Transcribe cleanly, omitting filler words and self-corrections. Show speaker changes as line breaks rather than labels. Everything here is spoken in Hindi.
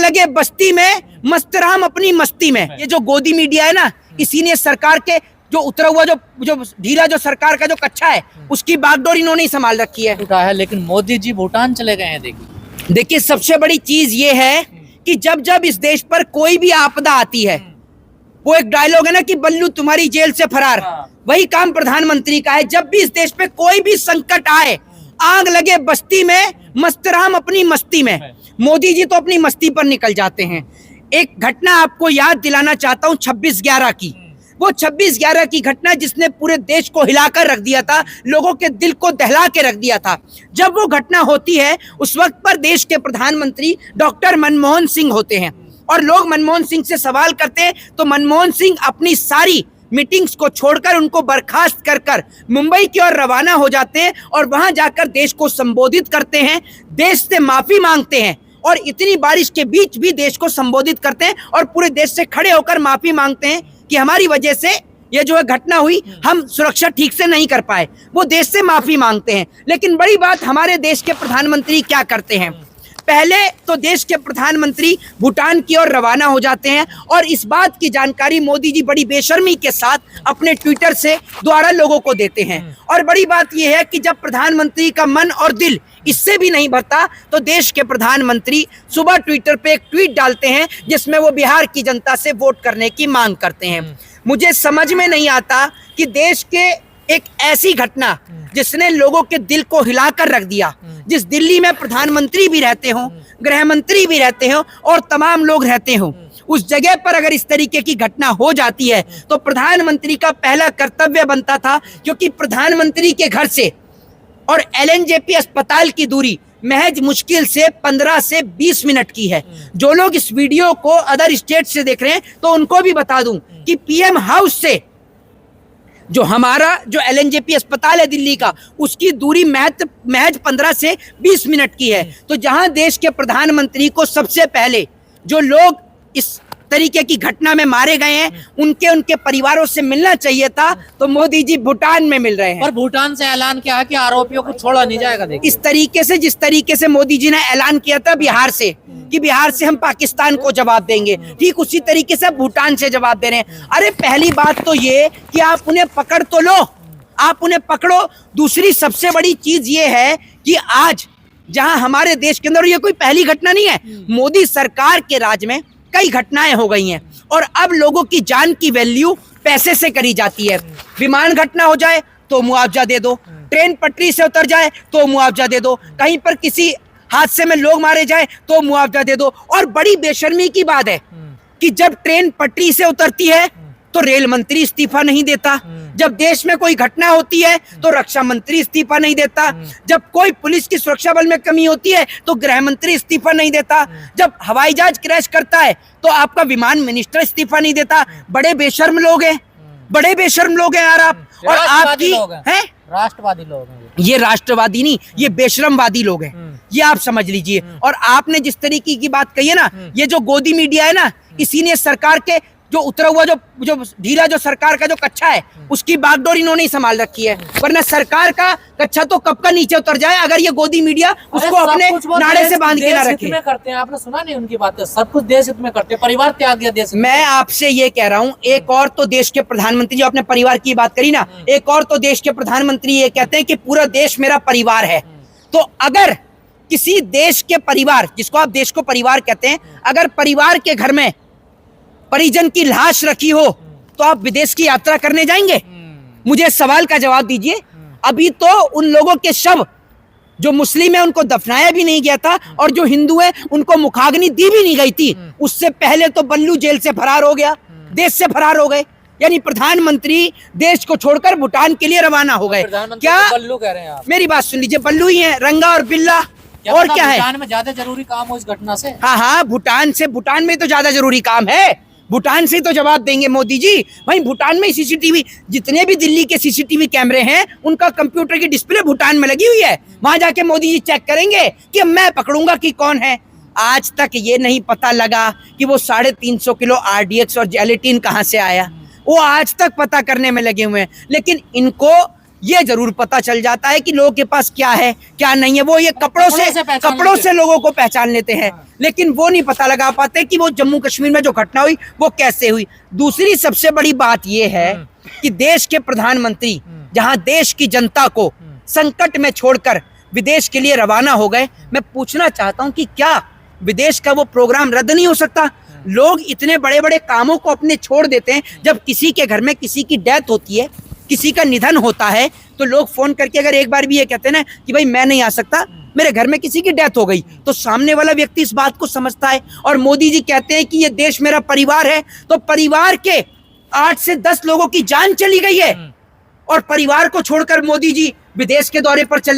लगे बस्ती में, मस्त राम अपनी मस्ती में। ये जो गोदी मीडिया है ना, इसी ने सरकार के जो उतरा हुआ जो ढीला जो सरकार का जो कच्चा है, उसकी बागडोर इन्होंने ही संभाल रखी है।
उठा है, लेकिन मोदी जी भूटान चले गए हैं।
देखिए सबसे बड़ी चीज ये है कि जब जब इस देश पर कोई भी आपदा आती है, वो एक डायलॉग है ना कि बल्लू तुम्हारी जेल से फरार, वही काम प्रधानमंत्री का है। जब भी इस देश पे कोई भी संकट आए, आग लगे बस्ती में, मस्त राम अपनी मस्ती में। मोदी जी तो अपनी मस्ती पर निकल जाते हैं। एक घटना आपको याद दिलाना चाहता हूँ 26/11 की। वो 26/11 की घटना जिसने पूरे देश को हिलाकर रख दिया था, लोगों के दिल को दहला के रख दिया था। जब वो घटना होती है, उस वक्त पर देश के प्रधानमंत्री डॉक्टर मनमोहन सिंह होते हैं और लोग मनमोहन सिंह से सवाल करते हैं तो मनमोहन सिंह अपनी सारी मीटिंग्स को छोड़कर, उनको बर्खास्त कर मुंबई की ओर रवाना हो जाते हैं और वहां जाकर देश को संबोधित करते हैं, देश से माफी मांगते हैं और इतनी बारिश के बीच भी देश को संबोधित करते हैं और पूरे देश से खड़े होकर माफी मांगते हैं कि हमारी वजह से ये जो है घटना हुई, हम सुरक्षा ठीक से नहीं कर पाए। वो देश से माफी मांगते हैं। लेकिन बड़ी बात, हमारे देश के प्रधानमंत्री क्या करते हैं? पहले तो देश के प्रधानमंत्री भूटान की ओर रवाना हो जाते हैं और इस बात की जानकारी मोदी जी बड़ी बेशर्मी के साथ अपने ट्विटर से द्वारा लोगों को देते हैं। और बड़ी बात यह है कि जब प्रधानमंत्री का मन और दिल इससे भी नहीं भरता तो देश के प्रधानमंत्री सुबह ट्विटर पे एक ट्वीट डालते हैं जिसमें वो बिहार की जनता से वोट करने की मांग करते हैं। मुझे समझ में नहीं आता कि देश के एक ऐसी घटना जिसने लोगों के दिल को हिलाकर रख दिया, जिस दिल्ली में प्रधानमंत्री भी रहते हों, गृह मंत्री भी रहते हों और तमाम लोग रहते हों, उस जगह पर अगर इस तरीके की घटना हो जाती है तो प्रधानमंत्री का पहला कर्तव्य बनता था, क्योंकि प्रधानमंत्री के घर से और LNJP अस्पताल की दूरी महज मुश्किल से 15 से 20 मिनट की है। जो लोग इस वीडियो को अदर स्टेट से देख रहे हैं तो उनको भी बता दूं कि PM हाउस से जो हमारा जो LNJP अस्पताल है दिल्ली का, उसकी दूरी महज 15 से 20 मिनट की है। तो जहां देश के प्रधानमंत्री को सबसे पहले जो लोग इस तरीके की घटना में मारे गए हैं उनके परिवारों से मिलना चाहिए था, तो मोदी जी भूटान में मिल रहे हैं।
और भूटान से ऐलान किया है कि आरोपियों को छोड़ा नहीं जाएगा। देखिए
इस तरीके से, जिस तरीके से मोदी जी ने ऐलान किया था बिहार से कि बिहार से हम पाकिस्तान को जवाब देंगे, ठीक उसी तरीके से भूटान से जवाब दे रहे हैं। अरे पहली बात तो ये कि आप उन्हें पकड़ तो लो, आप उन्हें पकड़ो। दूसरी सबसे बड़ी चीज ये है कि आज जहां हमारे देश के अंदर, ये कोई पहली घटना नहीं है, मोदी सरकार के राज में कई घटनाएं हो गई हैं और अब लोगों की जान की वैल्यू पैसे से करी जाती है। विमान घटना हो जाए तो मुआवजा दे दो, ट्रेन पटरी से उतर जाए तो मुआवजा दे दो, कहीं पर किसी हादसे में लोग मारे जाए तो मुआवजा दे दो। और बड़ी बेशर्मी की बात है कि जब ट्रेन पटरी से उतरती है तो रेल मंत्री इस्तीफा नहीं देता, जब देश में कोई घटना होती है तो रक्षा मंत्री इस्तीफा नहीं देता, जब कोई पुलिस की सुरक्षा बल में कमी होती है तो गृह मंत्री इस्तीफा नहीं देता, जब हवाई जहाज क्रैश करता है तो आपका विमान मिनिस्टर इस्तीफा नहीं देता। बड़े बेशर्म लोग हैं, बड़े बेशर्म लोग हैं यार आप। और आपकी है
राष्ट्रवादी लोग हैं
ये, राष्ट्रवादी नहीं, ये बेशरमवादी लोग हैं, ये आप समझ लीजिए। और आपने जिस तरीके की बात कही है ना, ये जो गोदी मीडिया है ना, इसी ने सरकार के जो उतरा हुआ जो ढीला जो सरकार का जो कच्चा है, उसकी बागडोर इन्होंने ही संभाल रखी है। वरना सरकार का कच्चा तो कब का नीचे उतर जाए अगर ये गोदी मीडिया उसको अपने नाड़े से बांध के ना रखे।
करते हैं, आपने सुना नहीं उनकी बात, सब कुछ देश हित में करते हैं, परिवार त्याग दिया देश।
मैं आपसे ये कह रहा हूँ, एक और तो देश के प्रधानमंत्री, जो अपने परिवार की बात करी ना, एक और तो देश के प्रधानमंत्री ये कहते हैं कि पूरा देश मेरा परिवार है। तो अगर किसी देश के परिवार, जिसको आप देश को परिवार कहते हैं, अगर परिवार के घर में परिजन की लाश रखी हो तो आप विदेश की यात्रा करने जाएंगे? मुझे सवाल का जवाब दीजिए। अभी तो उन लोगों के शव, जो मुस्लिम है उनको दफनाया भी नहीं गया था और जो हिंदू है उनको मुखाग्नि दी भी नहीं गई थी। उससे पहले तो बल्लू जेल से फरार हो गया, देश से फरार हो गए। यानी प्रधानमंत्री देश को छोड़कर भूटान के लिए रवाना हो गए। क्या
बल्लू कह रहे हैं आप?
मेरी बात सुन लीजिए, बल्लू ही है, रंगा और बिल्ला, और क्या है?
भूटान में ज्यादा जरूरी काम हो इस घटना से?
हाँ, भूटान में तो ज्यादा जरूरी काम है। भूटान से तो जवाब देंगे मोदी जी। भाई भूटान में CCTV, जितने भी दिल्ली के CCTV कैमरे हैं, उनका कंप्यूटर की डिस्प्ले भूटान में लगी हुई है। वहां जाके मोदी जी चेक करेंगे कि मैं पकड़ूंगा कि कौन है। आज तक ये नहीं पता लगा कि वो 350 किलो RDX और जेलेटिन कहाँ से आया, वो आज तक पता करने में लगे हुए हैं। लेकिन इनको ये जरूर पता चल जाता है कि लोगों के पास क्या है क्या नहीं है। वो ये कपड़ों से लोगों को पहचान लेते हैं, लेकिन वो नहीं पता लगा पाते कि वो जम्मू कश्मीर में जो घटना हुई वो कैसे हुई। दूसरी सबसे बड़ी बात ये है कि देश के प्रधानमंत्री जहां देश की जनता को संकट में छोड़कर विदेश के लिए रवाना हो गए, मैं पूछना चाहता हूं कि क्या विदेश का वो प्रोग्राम रद्द नहीं हो सकता? लोग इतने बड़े बड़े कामों को अपने छोड़ देते हैं। जब किसी के घर में किसी की डेथ होती है, किसी का निधन होता है, तो लोग फोन करके अगर एक बार भी ये कहते हैं ना कि भाई मैं नहीं आ सकता, मेरे घर में किसी की डेथ हो गई, तो सामने वाला व्यक्ति इस बात को समझता है। और मोदी जी कहते हैं कि ये देश मेरा परिवार है, तो परिवार के 8 से 10 लोगों की जान चली गई है और परिवार को छोड़कर मोदी जी विदेश के दौरे पर चले